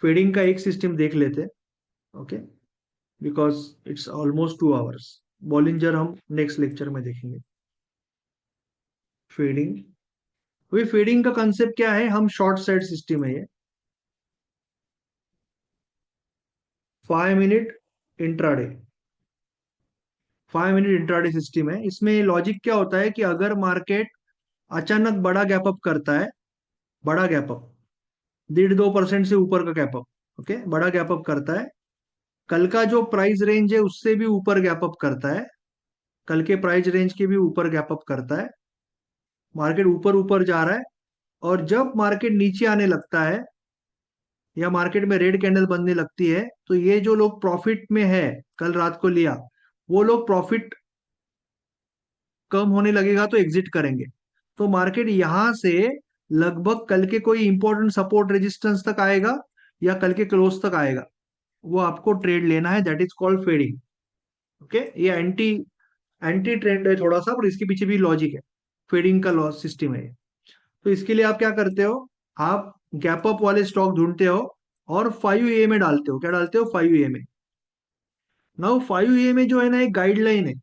Fading का एक system देख लेते हैं। Okay, because it's almost 2 hours. Bollinger हम नेक्स्ट लेक्चर में देखेंगे। फेडिंग, वही फेडिंग का कंसेप्ट क्या है, हम शॉर्ट साइड सिस्टम है ये। 5 minute intraday, 5 minute intraday system है। इसमें लॉजिक क्या होता है कि अगर मार्केट अचानक बड़ा गैप अप करता है, बड़ा गैप अप 1.5-2% से ऊपर का गैप अप, ओके, बड़ा गैप अप करता है, कल का जो प्राइस रेंज है उससे भी ऊपर गैप अप करता है, कल के प्राइस रेंज के भी ऊपर गैप अप करता है, मार्केट ऊपर ऊपर जा रहा है, और जब मार्केट नीचे आने लगता है या मार्केट में रेड कैंडल बनने लगती है, तो ये जो लोग प्रॉफिट में है, कल रात को लिया, वो लोग प्रॉफिट कम होने लगेगा तो एग्जिट करेंगे। तो मार्केट यहां से लगभग कल के कोई इंपॉर्टेंट सपोर्ट रेजिस्टेंस तक आएगा या कल के क्लोज तक आएगा, वो आपको ट्रेड लेना है, that is called fading. Okay, ये एंटी एंटी ट्रेंड है थोड़ा सा, पर इसके पीछे भी लॉजिक है, फेडिंग का लॉस सिस्टम है ये। तो इसके लिए आप क्या करते हो, आप गैप अप वाले स्टॉक ढूंढते हो और 5 में डालते हो। क्या डालते हो? 5 में। नाउ 5 में जो है ना, एक गाइडलाइन है।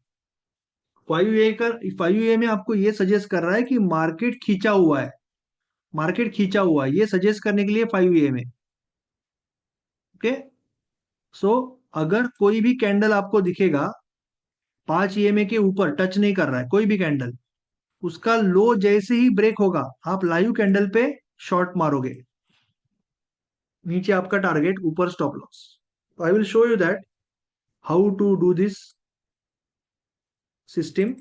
5 का 5 में आपको ये सजेस्ट कर रहा है कि मार्केट खींचा हुआ है, मार्केट खींचा हुआ है, ये सजेस्ट करने के लिए 5 में। ओके, सो अगर कोई भी कैंडल आपको दिखेगा 5 के ऊपर टच नहीं कर रहा है, कोई भी कैंडल, उसका लो जैसे ही ब्रेक होगा, आप लाइव कैंडल पे शॉर्ट मारोगे, नीचे आपका टारगेट, ऊपर stop loss. I will show you that how to do this system,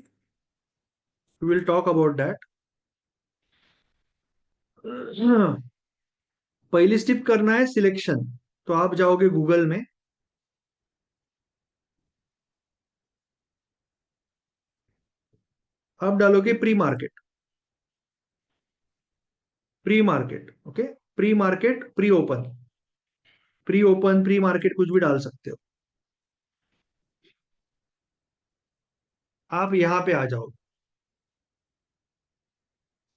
we will talk about that. पहली स्टेप करना है सिलेक्शन। तो आप जाओगे गूगल में, आप डालोगे pre market, pre market, okay, pre market, pre open, pre open, pre market कुछ भी डाल सकते हो। आप यहां पे आ जाओ।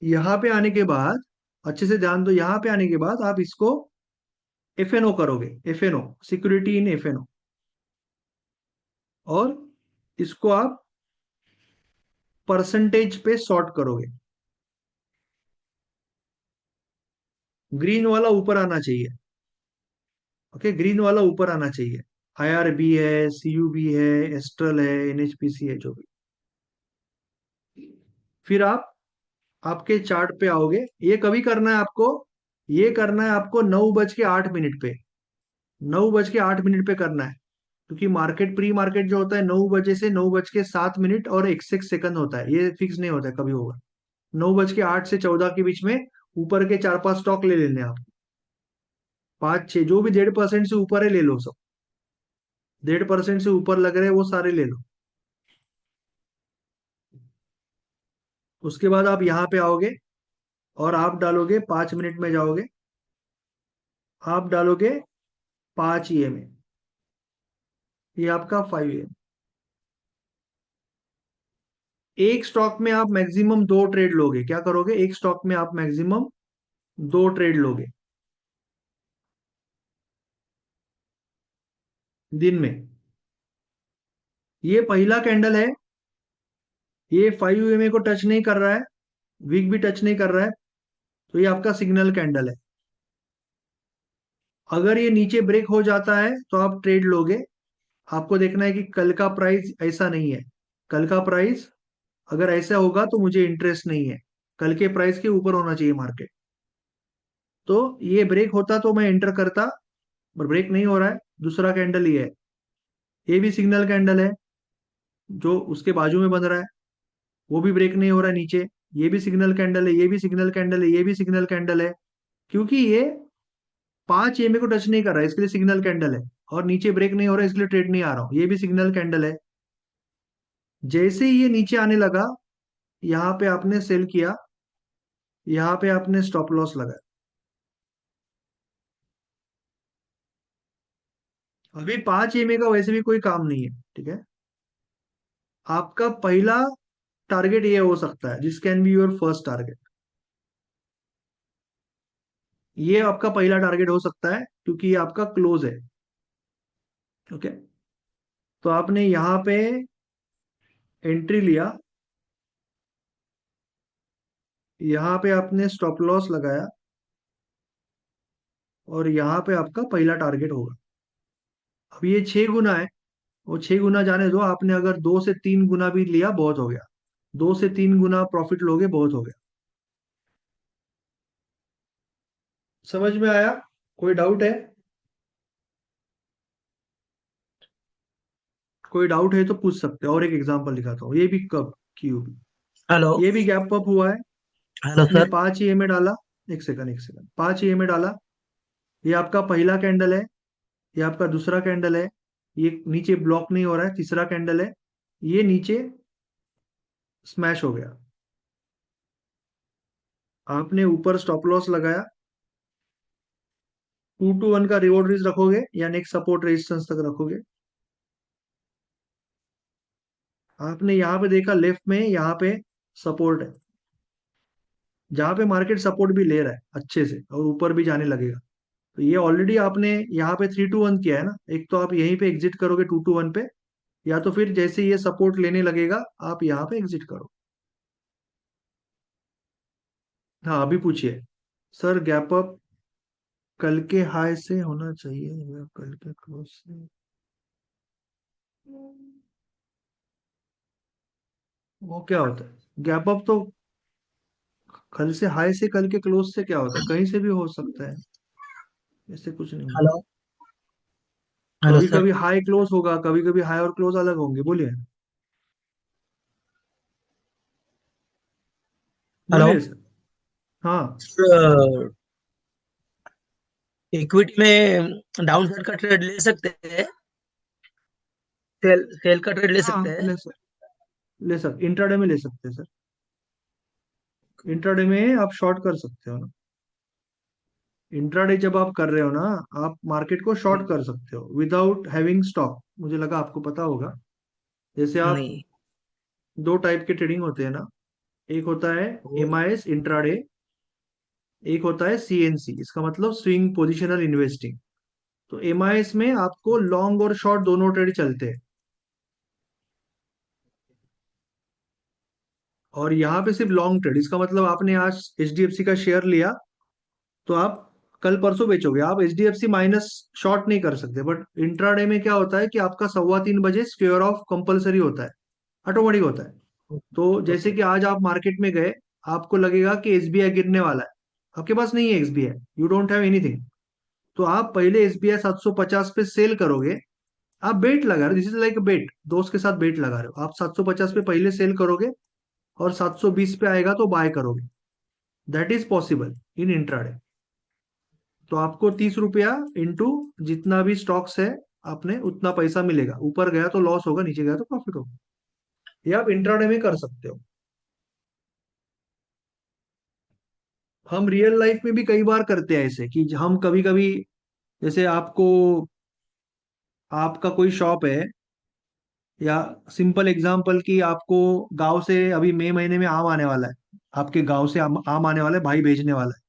यहां पे आने के बाद अच्छे से ध्यान दो, यहां पे आने के बाद आप इसको एफएनओ करोगे, एफएनओ, सिक्योरिटी इन एफएनओ, और इसको आप परसेंटेज पे सॉर्ट करोगे। ग्रीन वाला ऊपर आना चाहिए, ओके, ग्रीन वाला ऊपर आना चाहिए। आईआरबी है, सीयूबी है, एस्ट्रल है, एनएचपीसी है, जो भी। फिर आप आपके चार्ट पे आओगे। ये कभी करना है आपको, ये करना है आपको 9:08 पे, 9:08 पे करना है, क्योंकि मार्केट, प्री मार्केट जो होता है 9 बजे से 9:07 और 61 सेकंड होता है, ये फिक्स नहीं होता है, कभी होगा। 9:08 से 14 के बीच में ऊपर के 4-5 स्टॉक ले लेने आप, 5-6 जो भी 1.5% से ऊपर है ले लो सब, 1.5% से ऊपर लग रहे हैं वो सारे ले लो। उसके बाद आप यहाँ पे आओगे और आप डालोगे 5 मिनट में जाओगे, आप डालोगे 5 में, ये आपका 5 एक स्टॉक में आप मैक्सिमम 2 ट्रेड लोगे। क्या करोगे? एक स्टॉक में आप मैक्सिमम 2 ट्रेड लोगे दिन में। ये पहला कैंडल है, ये 5 को टच नहीं कर रहा है, वीक भी टच नहीं कर रहा है, तो ये आपका सिग्नल कैंडल है। अगर ये नीचे ब्रेक हो जाता है तो आप ट्रेड लोगे। आपको देखना है कि कल का प्राइस ऐसा नहीं है, कल का प्राइस अगर ऐसा होगा तो मुझे इंटरेस्ट नहीं है, कल के प्राइस के ऊपर होना चाहिए मार्केट। तो ये ब्रेक होता तो मैं एंटर करता, पर ब्रेक नहीं हो रहा है। दूसरा कैंडल ये है, ये भी सिग्नल कैंडल है, जो उसके बाजू में बन रहा है, वो भी ब्रेक नहीं हो रहा है नीचे। ये भी सिग्नल कैंडल है, ये भी सिग्नल कैंडल है, ये भी सिग्नल कैंडल है, क्योंकि ये 5 को टच नहीं कर रहा है, इसके लिए सिग्नल कैंडल है। और नीचे ब्रेक नहीं हो रहा है, इसलिए ट्रेड नहीं आ रहा हूं, ये भी सिग्नल कैंडल है। जैसे ही ये नीचे आने लगा, यहाँ पे आपने सेल किया, यहाँ पे आपने स्टॉप लॉस लगाया। अभी 5 का वैसे भी कोई काम नहीं है, ठीक है। आपका पहला टारगेट ये हो सकता है, this can be your first target, ये आपका पहला टारगेट हो सकता है। क्योंकि ये आपका क्लोज है। ओके, तो आपने यहाँ पे एंट्री लिया, यहाँ पे आपने स्टॉप लॉस लगाया, और यहाँ पे आपका पहला टारगेट होगा। अब ये 6 गुना है, वो 6 गुना जाने दो, आपने अगर 2 से 3 गुना भी लिया बहुत हो गया, 2 से 3 गुना प्रॉफिट लोगे बहुत हो गया। समझ में आया? कोई डाउट है? कोई डाउट है तो पूछ सकते हो, और एक एग्जांपल दिखाता हूँ, ये भी कब क्यूब, हेलो। ये भी गैप अप हुआ है। हेलो आपने सर। 5 ईएमए डाला, एक सेकंड, 5 ईएमए डाला, ये आपका पहला कैंडल है, ये आपका दूसरा कैंडल है, ये नीचे ब्लॉक नहीं हो रहा है, तीसरा कैंडल है, ये नीचे स्मैश हो गया। आपने ऊपर स्टॉप लॉस लगाया, 2 to 1 का रिवॉर्ड रेंज रखोगे या नेक्स्ट सपोर्ट रेजिस्टेंस तक रखोगे? आपने यहाँ पे देखा लेफ्ट में, यहाँ पे सपोर्ट है, जहाँ पे मार्केट सपोर्ट भी ले रहा है अच्छे से और ऊपर भी जाने लगेगा। तो ये ऑलरेडी आपने यहाँ पे 3 to 1 किया है ना, एक तो आप यहीं पे एग्जिट करोगे 2 to 1 पे, या तो फिर जैसे ये सपोर्ट लेने लगेगा आप यहाँ पे एग्जिट करो। हाँ, अभी पूछिए। सर गैप अप कल के हाई से होना चाहिए या कल के क्लोज से? वो क्या होता है गैप अप तो? कल से हाई से कल के क्लोज से क्या होता है? कहीं से भी हो सकता है, ऐसे कुछ नहीं है। हेलो। हेलो कभी सर। कभी हाई क्लोज होगा, कभी कभी हाई और क्लोज अलग होंगे। बोलिए, हेलो बोलिए सर। हाँ। सर, इक्विटी में डाउन साइड का ट्रेड ले सकते हैं? सेल सेल का ट्रेड ले हाँ, सकते हैं? ले सकते, इंट्राडे में ले सकते हैं सर। इंट्राडे में आप शॉर्ट कर सकते हो ना, इंट्राडे जब आप कर रहे हो ना, आप मार्केट को शॉर्ट कर सकते हो विदाउट हैविंग स्टॉक। मुझे लगा आपको पता होगा। जैसे आप, नहीं। 2 टाइप के ट्रेडिंग होते हैं ना, एक होता है वो एमआईएस इंट्राडे, एक होता है सीएनसी, इसका मतलब स्विंग पोजिशनल इन्वेस्टिंग। तो एमआईएस में आपको लॉन्ग और शॉर्ट दोनों ट्रेड चलते हैं, और यहाँ पे सिर्फ लॉन्ग ट्रेड। इसका मतलब आपने आज एचडीएफसी का शेयर लिया, तो आप कल परसों बेचोगे, आप एचडीएफसी माइनस शॉर्ट नहीं कर सकते। बट इंट्राडे में क्या होता है कि आपका 3:15 बजे स्क्वेयर ऑफ कंपलसरी होता है, ऑटोमेटिक होता है। तो जैसे ओके। कि आज आप मार्केट में गए, आपको लगेगा कि एसबीआई गिरने वाला है, आपके पास नहीं है SBI, you don't have anything, तो आप पहले एसबीआई 750 पे सेल करोगे। आप बेट लगा रहे हो, दिस इज लाइक बेट, दोस्त के साथ बेट लगा रहे हो। आप 750 पे पहले सेल करोगे, और 720 पे आएगा तो बाय करोगे। That is possible in intraday. तो आपको 30 रुपया इंटू जितना भी स्टॉक्स है, आपने उतना पैसा मिलेगा। ऊपर गया तो लॉस होगा, नीचे गया तो प्रॉफिट होगा। ये आप इंट्राडे में कर सकते हो। हम रियल लाइफ में भी कई बार करते हैं ऐसे, कि हम कभी कभी, जैसे आपको, आपका कोई शॉप है, या सिंपल एग्जांपल कि आपको गांव से अभी मई महीने में आम आने वाला है, आपके गांव से आम आने वाला है, भाई भेजने वाला है।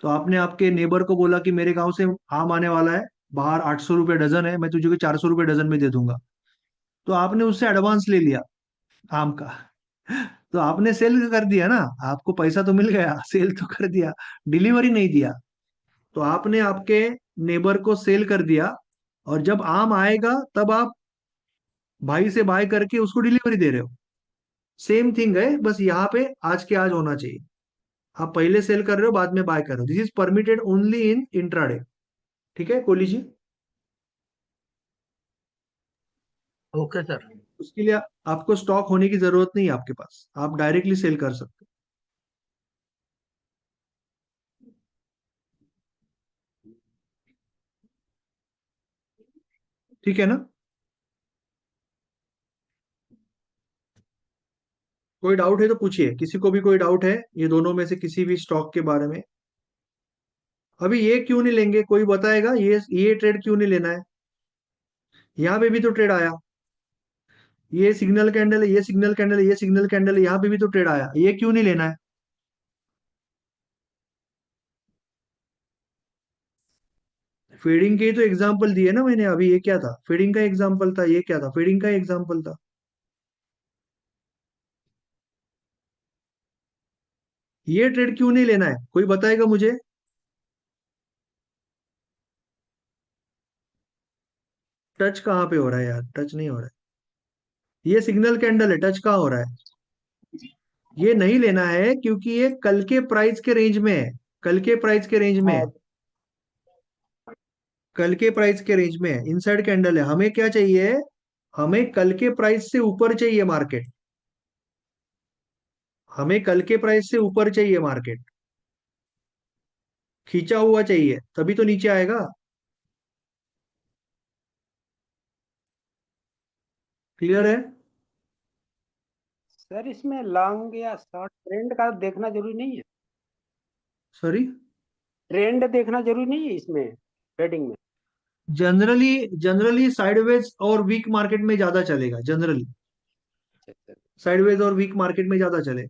तो आपने आपके नेबर को बोला कि मेरे गांव से आम आने वाला है, बाहर 800 रुपये डजन है, मैं तुझे 400 रुपये डजन में दे दूंगा। तो आपने उससे एडवांस ले लिया आम का, तो आपने सेल कर दिया ना, आपको पैसा तो मिल गया, सेल तो कर दिया, डिलीवरी नहीं दिया। तो आपने आपके नेबर को सेल कर दिया, और जब आम आएगा तब आप भाई से बाय करके उसको डिलीवरी दे रहे हो। सेम थिंग है, बस यहाँ पे आज के आज होना चाहिए। आप पहले सेल कर रहे हो, बाद में बाय कर रहे हो, this is permitted only in intraday. ठीक है कोहली जी? Okay sir. उसके लिए आपको स्टॉक होने की जरूरत नहीं है आपके पास, आप डायरेक्टली सेल कर सकते हो। ठीक है ना? कोई डाउट है तो पूछिए, किसी को भी कोई डाउट है ये दोनों में से किसी भी स्टॉक के बारे में? अभी ये क्यों नहीं लेंगे, कोई बताएगा ये ट्रेड क्यों नहीं लेना है? यहाँ पे भी तो ट्रेड आया, ये सिग्नल कैंडल है, ये सिग्नल कैंडल है, ये सिग्नल कैंडल है, यहाँ पे भी तो ट्रेड आया, ये क्यों नहीं लेना है? फीडिंग के ही तो एग्जांपल दिए ना मैंने अभी। ये क्या था? फीडिंग का एग्जांपल था। ये क्या था? फीडिंग का एग्जांपल था। ये ट्रेड क्यों नहीं लेना है, कोई बताएगा मुझे? टच कहाँ पे हो रहा है यार? टच नहीं हो रहा है। ये सिग्नल कैंडल है, टच कहाँ हो रहा है? ये नहीं लेना है क्योंकि ये कल के प्राइस के रेंज में है। कल के प्राइस के रेंज में है। हाँ। कल के प्राइस के रेंज में है, इनसाइड कैंडल है। हमें क्या चाहिए? हमें कल के प्राइस से ऊपर चाहिए मार्केट। हमें कल के प्राइस से ऊपर चाहिए मार्केट। खींचा हुआ चाहिए, तभी तो नीचे आएगा। क्लियर है? सर इसमें लॉन्ग या शॉर्ट ट्रेंड का देखना जरूरी नहीं है। सॉरी। ट्रेंड देखना जरूरी नहीं है इसमें ट्रेडिंग में। जनरली जनरली साइडवेज और वीक मार्केट में ज्यादा चलेगा जनरली। अच्छा अच्छा। साइडवेज और वीक मार्केट में ज्यादा चले।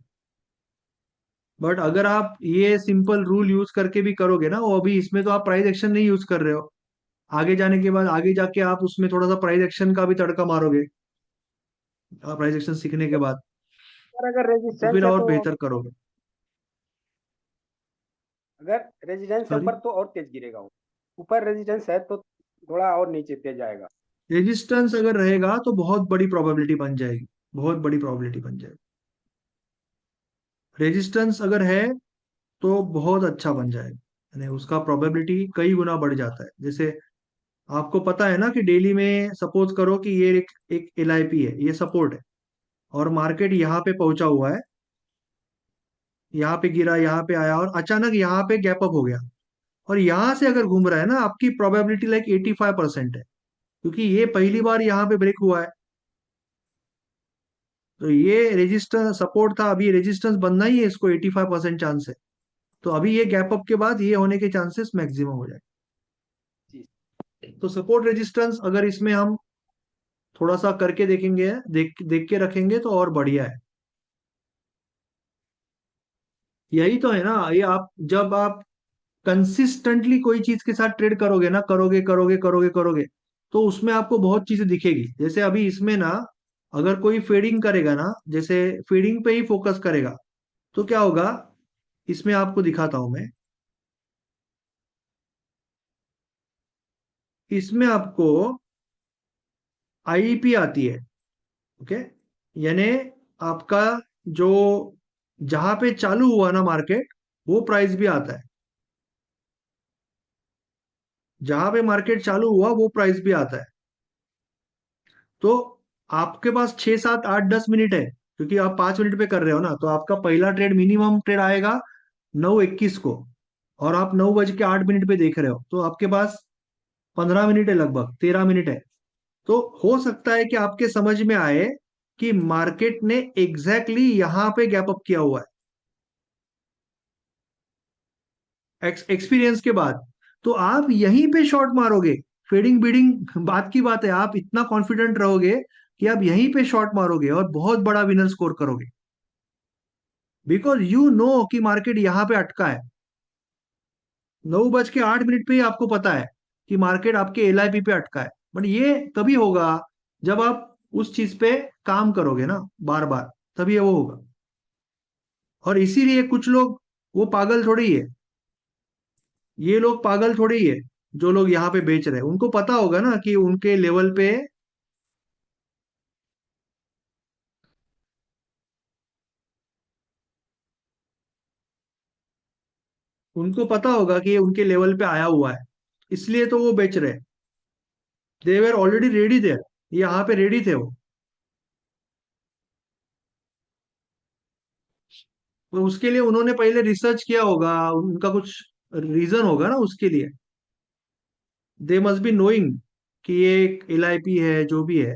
बट अगर आप ये सिंपल रूल यूज करके भी करोगे ना, वो अभी इसमें तो आप प्राइस एक्शन नहीं यूज कर रहे हो। आगे जाने के बाद आगे जाके आप उसमें थोड़ा सा प्राइस एक्शन का भी तड़का मारोगे, प्राइस एक्शन सीखने के बाद। सर अगर तो रेजिस्टेंस फिर है और तो, बेहतर करोगे। अगर रेजिस्टेंस है सॉरी। ऊपर तो और तेज गिरेगा वो। ऊपर रेजिस्टेंस है तो थोड़ा और नीचे तेज जाएगा। रेजिस्टेंस अगर रहेगा तो बहुत बड़ी प्रोबेबिलिटी बन जाएगी। बहुत बड़ी प्रोबेबिलिटी बन जाएगी। रेजिस्टेंस अगर है तो बहुत अच्छा बन जाएगा, यानी उसका प्रोबेबिलिटी कई गुना बढ़ जाता है। जैसे आपको पता है ना कि डेली में सपोज करो कि ये एक LIP है, ये सपोर्ट है, और मार्केट यहाँ पे पहुंचा हुआ है। यहाँ पे गिरा, यहाँ पे आया, और अचानक यहाँ पे गैप अप हो गया, और यहाँ से अगर घूम रहा है ना, आपकी प्रोबेबिलिटी लाइक 85% है, क्योंकि ये पहली बार यहाँ पे ब्रेक हुआ है। तो ये रेजिस्टेंस सपोर्ट था, अभी रेजिस्टेंस बनना ही है इसको, 85% चांस है। तो अभी ये गैप अप के बाद ये होने के चांसेस मैक्सिमम हो जाए। जी। तो सपोर्ट रेजिस्टेंस अगर इसमें हम थोड़ा सा करके देखेंगे, देख देख के रखेंगे तो और बढ़िया है। यही तो है ना, ये आप जब आप कंसिस्टेंटली कोई चीज के साथ ट्रेड करोगे ना, करोगे करोगे करोगे करोगे, तो उसमें आपको बहुत चीजें दिखेगी। जैसे अभी इसमें ना, अगर कोई फीडिंग करेगा ना, जैसे फीडिंग पे ही फोकस करेगा, तो क्या होगा? इसमें आपको दिखाता हूं मैं। इसमें आपको IEP आती है। ओके। यानी आपका जो जहां पे चालू हुआ ना मार्केट, वो प्राइस भी आता है। जहां पे मार्केट चालू हुआ वो प्राइस भी आता है। तो आपके पास 6 7 8 10 मिनट है, क्योंकि आप 5 मिनट पे कर रहे हो ना, तो आपका पहला ट्रेड, मिनिमम ट्रेड आएगा 9:21 को, और आप 9:08 पे देख रहे हो, तो आपके पास 15 मिनट है, लगभग 13 मिनट है। तो हो सकता है कि आपके समझ में आए कि मार्केट ने एग्जैक्टली यहां पे गैप अप किया हुआ है एक्सपीरियंस के बाद। तो आप यहीं पे शॉर्ट मारोगे। फीडिंग बीडिंग बात की बात है, आप इतना कॉन्फिडेंट रहोगे कि आप यहीं पे शॉर्ट मारोगे और बहुत बड़ा विनर स्कोर करोगे, बिकॉज यू नो कि मार्केट यहां पे अटका है। 9:08 पे ही आपको पता है कि मार्केट आपके LIP पे अटका है। बट ये तभी होगा जब आप उस चीज पे काम करोगे ना, बार बार, तभी ये वो होगा। और इसीलिए कुछ लोग, वो पागल थोड़ी ही है, ये लोग पागल थोड़ी ही है, जो लोग यहाँ पे बेच रहे हैं, उनको पता होगा ना कि उनके लेवल पे, उनको पता होगा कि ये उनके लेवल पे आया हुआ है, इसलिए तो वो बेच रहे हैं। दे वर ऑलरेडी रेडी देयर, यहाँ पे रेडी थे वो। तो उसके लिए उन्होंने पहले रिसर्च किया होगा, उनका कुछ रीजन होगा ना उसके लिए। दे मस्ट बी नोइंग कि ये एक LIP है, जो भी है।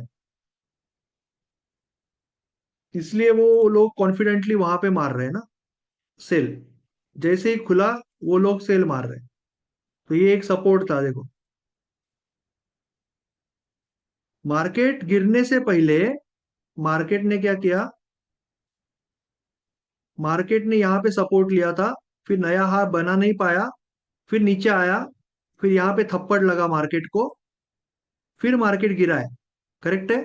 इसलिए वो लोग कॉन्फिडेंटली वहां पे मार रहे हैं ना, सेल। जैसे ही खुला, वो लोग सेल मार रहे हैं। तो ये एक सपोर्ट था, देखो। मार्केट गिरने से पहले मार्केट ने क्या किया? मार्केट ने यहाँ पे सपोर्ट लिया था, फिर नया हाई बना नहीं पाया, फिर नीचे आया, फिर यहाँ पे थप्पड़ लगा मार्केट को, फिर मार्केट गिरा है, करेक्ट है।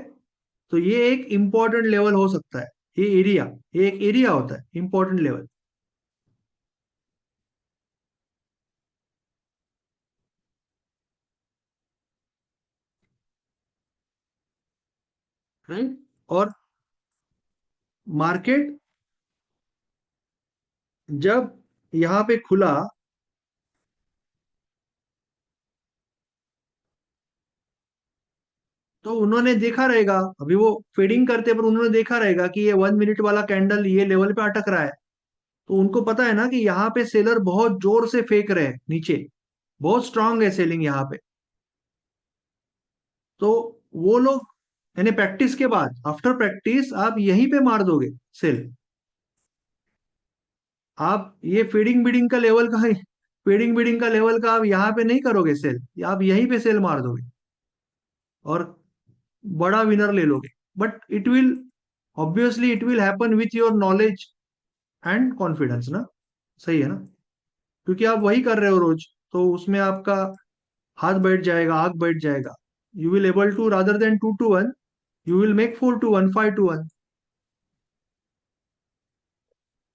तो ये एक इंपॉर्टेंट लेवल हो सकता है, ये एरिया, ये एक एरिया होता है इंपॉर्टेंट लेवल, राइट। और मार्केट जब यहाँ पे खुला, तो उन्होंने देखा रहेगा, अभी वो फेडिंग करते पर उन्होंने देखा रहेगा कि ये 1 मिनट वाला कैंडल ये लेवल पे अटक रहा है। तो उनको पता है ना कि यहाँ पे सेलर बहुत जोर से फेंक रहे हैं नीचे, बहुत स्ट्रांग है सेलिंग यहाँ पे। तो वो लोग, यानी प्रैक्टिस के बाद, आफ्टर प्रैक्टिस आप यहीं पे मार दोगे सेल। आप ये फीडिंग बीडिंग का लेवल का, फीडिंग बीडिंग का लेवल का आप यहाँ पे नहीं करोगे सेल, आप यहीं पे सेल मार दोगे और बड़ा विनर ले लोगे। But it will, obviously it will happen with your knowledge and confidence ना, सही है ना, क्योंकि आप वही कर रहे हो रोज, तो उसमें आपका हाथ बैठ जाएगा, आंख बैठ जाएगा। You will able to, rather than 2-1, you will make 4-1, 5-1।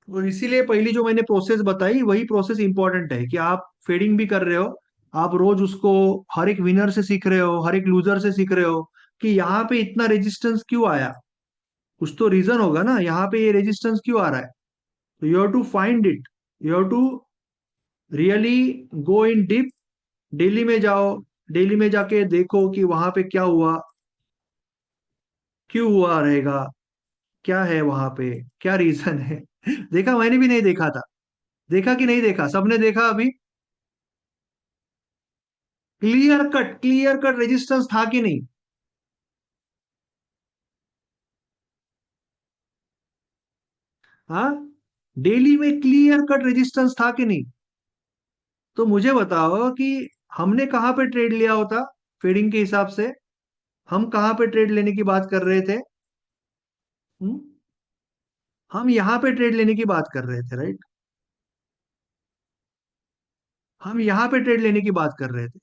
और इसीलिए पहली जो मैंने प्रोसेस बताई वही प्रोसेस इंपॉर्टेंट है, कि आप फेडिंग भी कर रहे हो, आप रोज उसको हर एक विनर से सीख रहे हो, हर एक लूजर से सीख रहे हो कि यहाँ पे इतना रेजिस्टेंस क्यों आया, कुछ तो रीजन होगा ना, यहाँ पे ये रेजिस्टेंस क्यों आ रहा है। तो you have to find it, you have to really go in deep. Daily में जाओ, डेली में जाके देखो कि वहां पे क्या हुआ, क्यों हुआ रहेगा, क्या है वहां पे, क्या रीजन है। देखा, मैंने भी नहीं देखा था, देखा कि नहीं देखा, सबने देखा अभी। क्लियर कट रेजिस्टेंस था कि नहीं। हाँ, डेली में क्लियर कट रेजिस्टेंस था कि नहीं। तो मुझे बताओ कि हमने कहाँ पे ट्रेड लिया होता, फेडिंग के हिसाब से हम कहाँ पे ट्रेड लेने की बात कर रहे थे। हम्म? हम यहाँ पे ट्रेड लेने की बात कर रहे थे, राइट। हम यहाँ पे ट्रेड लेने की बात कर रहे थे।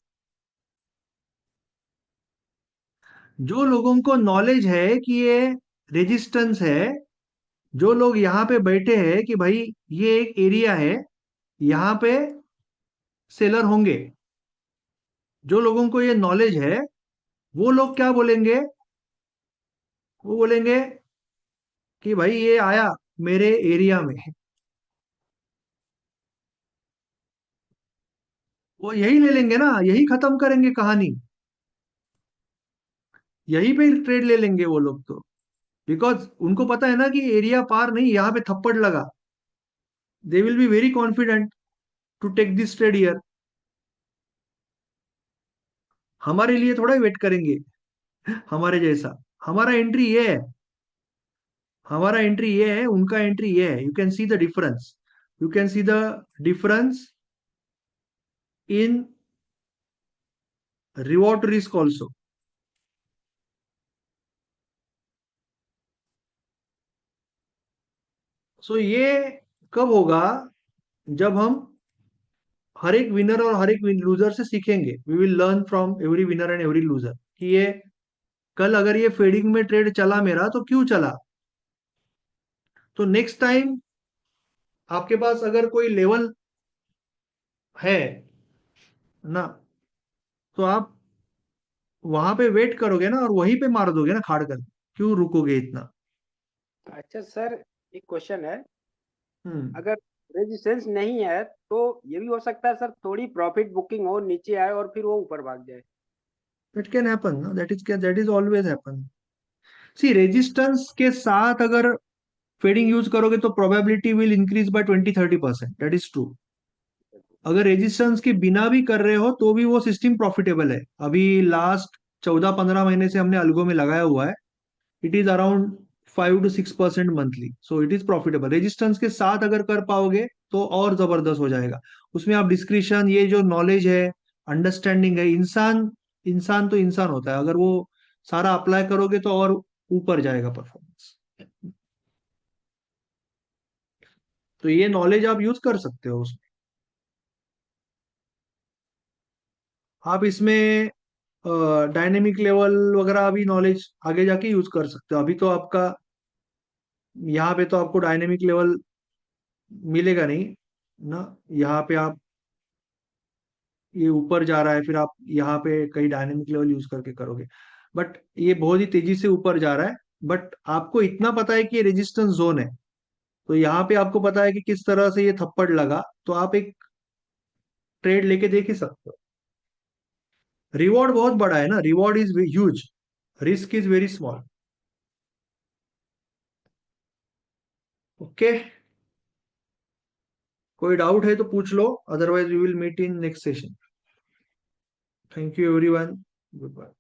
जो लोगों को नॉलेज है कि ये रेजिस्टेंस है, जो लोग यहाँ पे बैठे हैं कि भाई ये एक एरिया है, यहाँ पे सेलर होंगे, जो लोगों को ये नॉलेज है, वो लोग क्या बोलेंगे, वो बोलेंगे कि भाई ये आया मेरे एरिया में, वो यही ले लेंगे ना, यही खत्म करेंगे कहानी, यही पे ट्रेड ले लेंगे वो लोग तो। बिकॉज उनको पता है ना कि एरिया पार नहीं, यहाँ पे थप्पड़ लगा, they will be very confident to take this trade here. हमारे लिए थोड़ा वेट करेंगे, हमारे जैसा। हमारा एंट्री ये है, हमारा एंट्री ये है, उनका एंट्री ये है। You can see the difference, you can see the difference in reward risk also. So ये कब होगा, जब हम हर एक विनर और हर एक लूजर से सीखेंगे। We will learn from every winner and every loser कि ये कल अगर ये फेडिंग में ट्रेड चला मेरा तो क्यों चला। तो नेक्स्ट टाइम आपके पास अगर कोई लेवल है ना, तो आप वहां पे वेट करोगे ना, और वहीं पे मार दोगे ना खाड़ कर, क्यों रुकोगे इतना। अच्छा सर, एक क्वेश्चन है। हम्म। अगर रेजिस्टेंस नहीं है तो ये भी हो सकता है सर, थोड़ी प्रॉफिट बुकिंग हो, नीचे आए और फिर वो ऊपर भाग जाए। दैट कैन हैपन ना, that is always happen. See, resistance के साथ अगर फेडिंग यूज करोगे तो probability will increase by 20-30%, that is true. अगर रेजिस्टेंस के बिना भी कर रहे हो तो भी वो सिस्टम प्रॉफिटेबल है। अभी लास्ट 14-15 महीने से हमने अलगो में लगाया हुआ है, it is around 5-6% monthly, so it is profitable. Resistance के साथ अगर कर पाओगे तो और जबरदस्त हो जाएगा। उसमें आप डिस्क्रिशन, ये जो नॉलेज है, अंडरस्टैंडिंग है, इंसान, इंसान तो इंसान होता है, अगर वो सारा अप्लाई करोगे तो और ऊपर जाएगा परफॉर्मेंस। तो ये नॉलेज आप यूज कर सकते हो उसमें। आप इसमें डायनेमिक लेवल वगैरह अभी नॉलेज आगे जाके यूज कर सकते हो। अभी तो आपका यहाँ पे तो आपको डायनेमिक लेवल मिलेगा नहीं ना। यहाँ पे आप ये ऊपर जा रहा है, फिर आप यहाँ पे कहीं डायनेमिक लेवल यूज करके करोगे, बट ये बहुत ही तेजी से ऊपर जा रहा है। बट आपको इतना पता है कि ये रेजिस्टेंस जोन है, तो यहाँ पे आपको पता है कि किस तरह से ये थप्पड़ लगा, तो आप एक ट्रेड लेके देख ही सकते हो। रिवॉर्ड बहुत बड़ा है ना, reward is huge, risk is very small. Okay, कोई डाउट है तो पूछ लो, otherwise we will meet in next session. Thank you everyone, good bye.